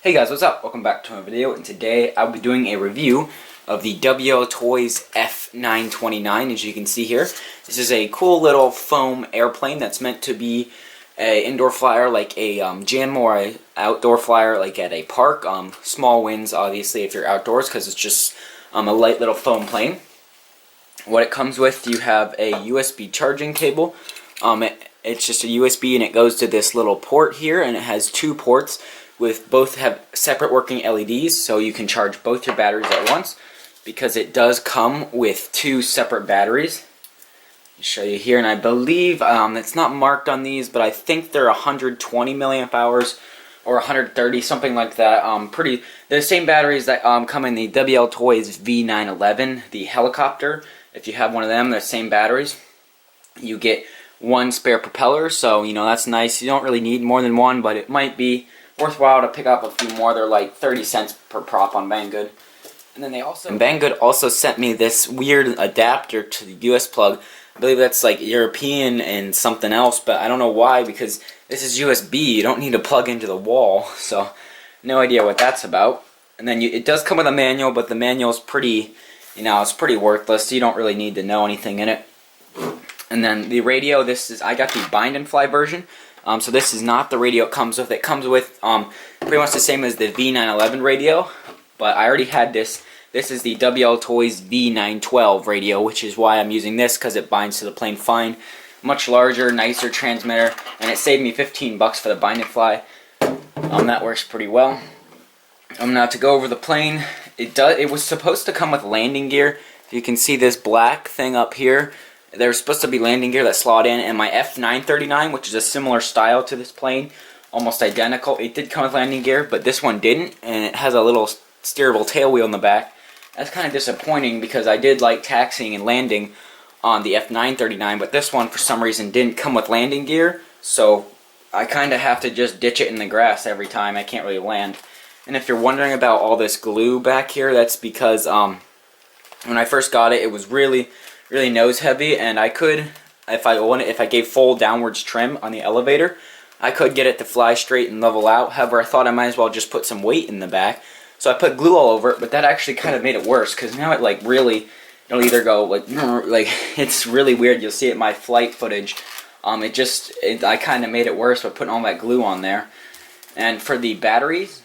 Hey guys, what's up? Welcome back to my video, and today I'll be doing a review of the WL Toys F929. As you can see here, this is a cool little foam airplane that's meant to be an indoor flyer like a gym, or an outdoor flyer like at a park. Small wins obviously if you're outdoors, because it's just a light little foam plane. What it comes with, you have a USB charging cable. It's just a USB and it goes to this little port here, and it has two ports with both have separate working LEDs, so you can charge both your batteries at once, because it does come with two separate batteries. I'll show you here, and I believe it's not marked on these, but I think they're 120 milliamp hours or 130, something like that. They're the same batteries that come in the WL Toys V911, the helicopter. If you have one of them, they're the same batteries. You get one spare propeller, so that's nice. You don't really need more than one, but it might be worthwhile to pick up a few more. They're like 30 cents per prop on Banggood. And then Banggood also sent me this weird adapter to the US plug. I believe that's like European and something else, but I don't know why, because this is USB. You don't need to plug into the wall, so no idea what that's about. And then it does come with a manual, but the manual's pretty, it's pretty worthless, so you don't really need to know anything in it. And then the radio, I got the bind and fly version. So this is not the radio it comes with. It comes with pretty much the same as the V911 radio, but I already had this. This is the WL Toys V912 radio, which is why I'm using this, because it binds to the plane fine. Much larger, nicer transmitter, and it saved me 15 bucks for the bind and fly. That works pretty well. Now to go over the plane, it was supposed to come with landing gear. You can see this black thing up here. There's supposed to be landing gear that slot in, and my F929, which is a similar style to this plane, almost identical, it did come with landing gear, but this one didn't, and it has a little steerable tail wheel in the back. That's kind of disappointing, because I did like taxiing and landing on the F939, but this one for some reason didn't come with landing gear, so I kind of have to just ditch it in the grass every time. I can't really land. And if you're wondering about all this glue back here, that's because when I first got it, it was really nose heavy, and I could, if I gave full downwards trim on the elevator, I could get it to fly straight and level out. However, I thought I might as well just put some weight in the back, so I put glue all over it, but that actually kind of made it worse, because now it it'll either go like it's really weird. You'll see it in my flight footage. I kind of made it worse by putting all that glue on there. And for the batteries,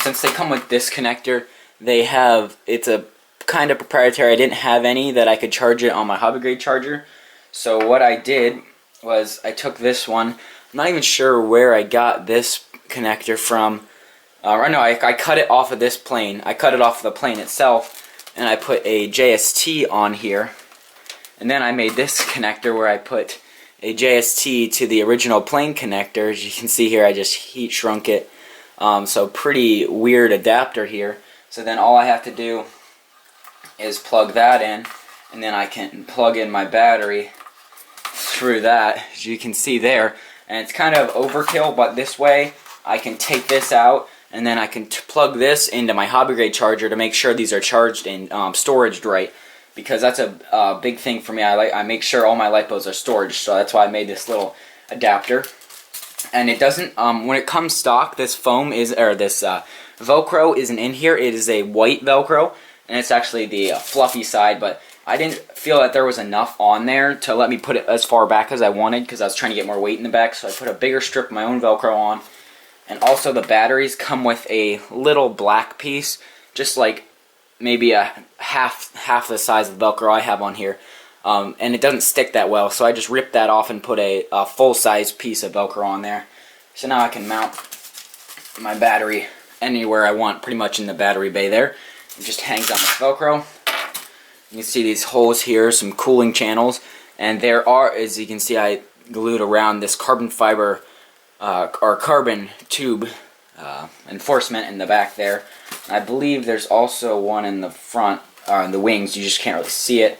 since they come with this connector, it's a kind of proprietary. I didn't have any that I could charge it on my hobby grade charger, so what I did was I took this one. I'm not even sure where I got this connector from. I cut it off of this plane. I cut it off of the plane itself, and I put a JST on here, and then I made this connector where I put a JST to the original plane connector. As you can see here, I just heat shrunk it. So pretty weird adapter here. So then all I have to do is plug that in, and then I can plug in my battery through that, as you can see there. And it's kind of overkill, but this way I can take this out, and then I can plug this into my hobby grade charger to make sure these are charged and storaged right, because that's a big thing for me. I make sure all my lipos are storaged, so that's why I made this little adapter. And it doesn't, when it comes stock, this foam this Velcro isn't in here. It is a white Velcro, and it's actually the fluffy side, but I didn't feel that there was enough on there to let me put it as far back as I wanted, because I was trying to get more weight in the back, so I put a bigger strip of my own Velcro on. And also the batteries come with a little black piece, just like maybe a half the size of the Velcro I have on here, and it doesn't stick that well, so I just ripped that off and put a full-size piece of Velcro on there. So now I can mount my battery anywhere I want, pretty much in the battery bay there. It just hangs on the Velcro. You can see these holes here, some cooling channels, and there are, as you can see, I glued around this carbon fiber or carbon tube enforcement in the back there. I believe there's also one in the front, in the wings. You just can't really see it.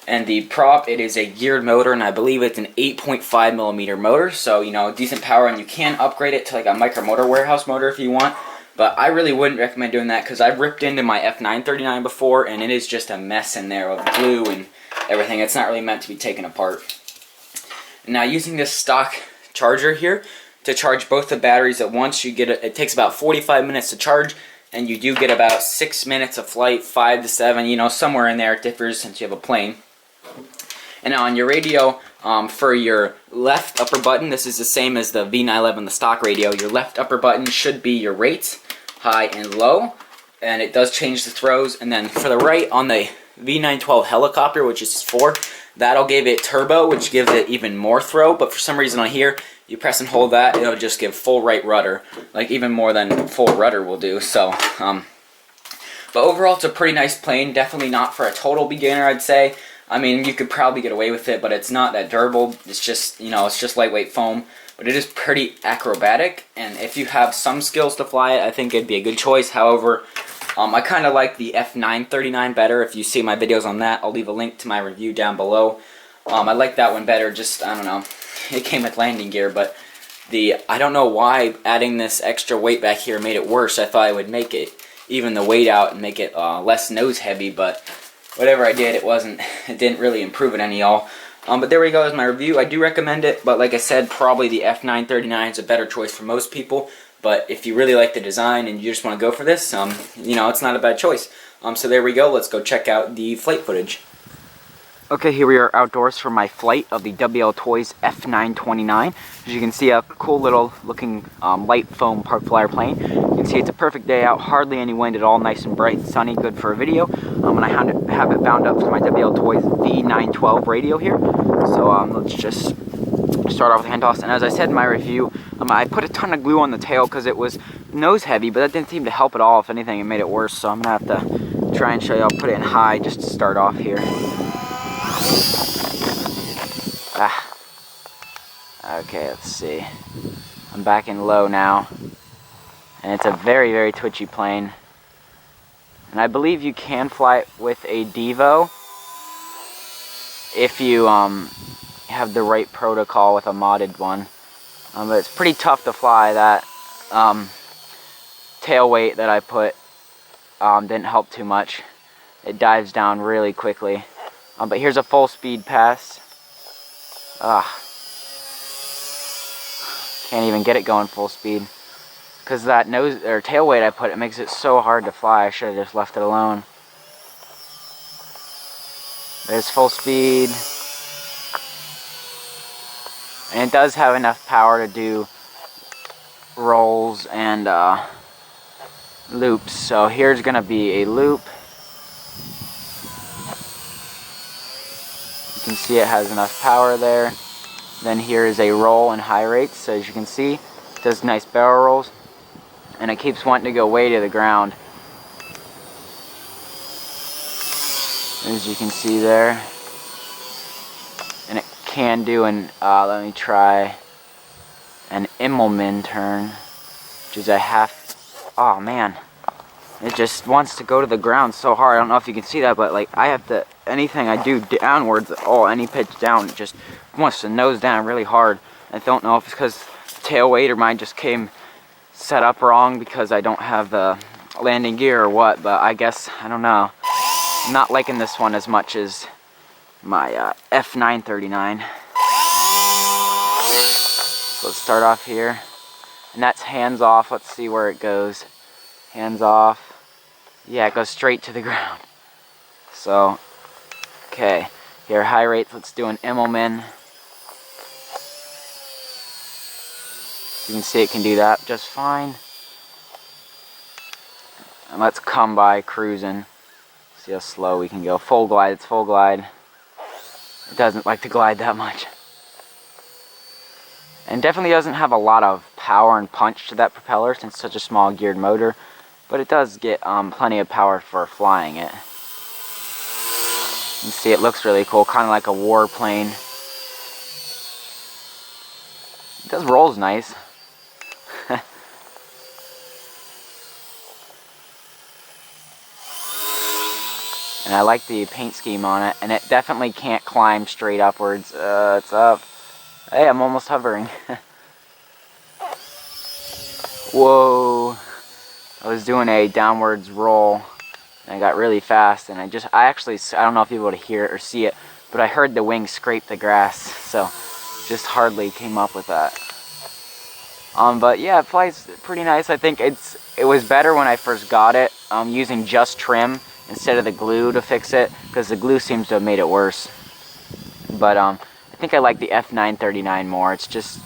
And the prop, it is a geared motor, and I believe it's an 8.5 millimeter motor, so decent power, and you can upgrade it to like a Micro Motor Warehouse motor if you want. But I really wouldn't recommend doing that, because I've ripped into my F939 before, and it is just a mess in there of glue and everything. It's not really meant to be taken apart. Now, using this stock charger here, to charge both the batteries at once. It takes about 45 minutes to charge, and you do get about 6 minutes of flight, 5 to 7, you know, somewhere in there. It differs since you have a plane. And on your radio, for your left upper button, this is the same as the V911, the stock radio. Your left upper button should be your rates, high and low, and it does change the throws. And then for the right, on the V912 helicopter, which is 4, that'll give it turbo, which gives it even more throw. But for some reason on here, you press and hold that, it'll just give full right rudder, like even more than full rudder will do. So, but overall, it's a pretty nice plane. Definitely not for a total beginner, I'd say. I mean, you could probably get away with it, but it's not that durable. It's just, you know, it's just lightweight foam. But it is pretty acrobatic, and if you have some skills to fly it, I think it'd be a good choice. However, I kind of like the F929 better. If you see my videos on that, I'll leave a link to my review down below. I like that one better. Just, I don't know, it came with landing gear, but I don't know why adding this extra weight back here made it worse. I thought it would make it even the weight out and make it less nose heavy, but whatever I did, it didn't really improve it any, y'all. But there we go, is my review. I do recommend it, but like I said, probably the F939 is a better choice for most people. But if you really like the design and you just want to go for this, you know, it's not a bad choice. So there we go. Let's go check out the flight footage. Okay, here we are outdoors for my flight of the WL Toys F929. As you can see, a cool little looking light foam park flyer plane. You can see it's a perfect day out, hardly any wind at all, nice and bright, sunny, good for a video. And I have it bound up to my WL Toys V912 radio here. So let's just start off with handoffs. And as I said in my review, I put a ton of glue on the tail because it was nose heavy, but that didn't seem to help at all. If anything, it made it worse. So I'm gonna have to try and show you. I'll put it in high just to start off here. Okay, let's see. I'm back in low now, and it's a very, very twitchy plane. And I believe you can fly it with a Devo if you have the right protocol with a modded one. But it's pretty tough to fly. That tail weight that I put didn't help too much. It dives down really quickly. But here's a full speed pass. Can't even get it going full speed because that nose or tail weight I put, it makes it so hard to fly. I should have just left it alone. There's full speed, and it does have enough power to do rolls and loops. So here's gonna be a loop. You can see it has enough power there. Then here is a roll and high rates. So as you can see, it does nice barrel rolls, and it keeps wanting to go way to the ground. As you can see there, and it can do an let me try an Immelmann Turn, which is a half. Oh man, it just wants to go to the ground so hard. I don't know if you can see that, but like I have to, anything I do downwards, any pitch down, it just wants to nose down really hard. I don't know if it's because tail weight or mine just came set up wrong because I don't have the landing gear or what, but I guess, I don't know. I'm not liking this one as much as my F939. So let's start off here, and that's hands off. Let's see where it goes. Hands off. Yeah, it goes straight to the ground. So, okay, here high rates. Let's do an Immelmann. You can see it can do that just fine. And let's come by cruising. See how slow we can go. Full glide, it's full glide. It doesn't like to glide that much. And definitely doesn't have a lot of power and punch to that propeller since it's such a small geared motor. But it does get plenty of power for flying it. You can see it looks really cool, kind of like a warplane. It does rolls nice. And I like the paint scheme on it, and it definitely can't climb straight upwards. It's up. Hey, I'm almost hovering. Whoa. I was doing a downwards roll, and I got really fast, and I don't know if you'll be able to hear it or see it, but I heard the wing scrape the grass, so just hardly came up with that. But yeah, it flies pretty nice. I think it was better when I first got it, using just trim instead of the glue to fix it, because the glue seems to have made it worse. But I think I like the F929 more. It's just,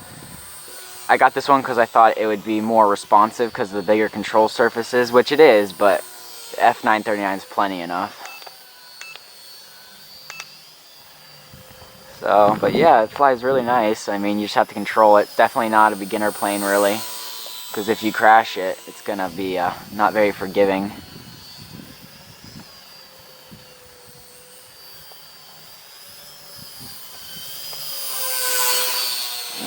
I got this one because I thought it would be more responsive because of the bigger control surfaces, which it is, but the F939 is plenty enough. So, but yeah, it flies really nice. I mean, you just have to control it. Definitely not a beginner plane, really, because if you crash it, it's gonna be not very forgiving.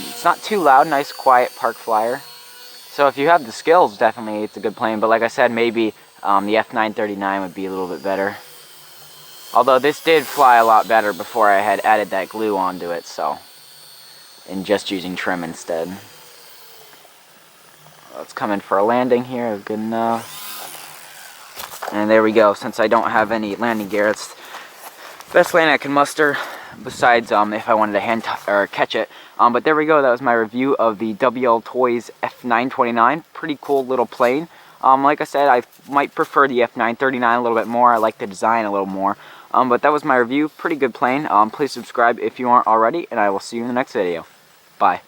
It's not too loud, nice quiet park flyer. So if you have the skills, definitely it's a good plane. But like I said, maybe the F939 would be a little bit better. Although this did fly a lot better before I had added that glue onto it, so, and just using trim instead. Well, it's coming for a landing here, good enough. And there we go. Since I don't have any landing gear, it's the best landing I can muster, besides if I wanted to catch it. But there we go. That was my review of the WL Toys F929. Pretty cool little plane. Like I said, I might prefer the F939 a little bit more. I like the design a little more. But that was my review. Pretty good plane. Please subscribe if you aren't already, and I will see you in the next video. Bye.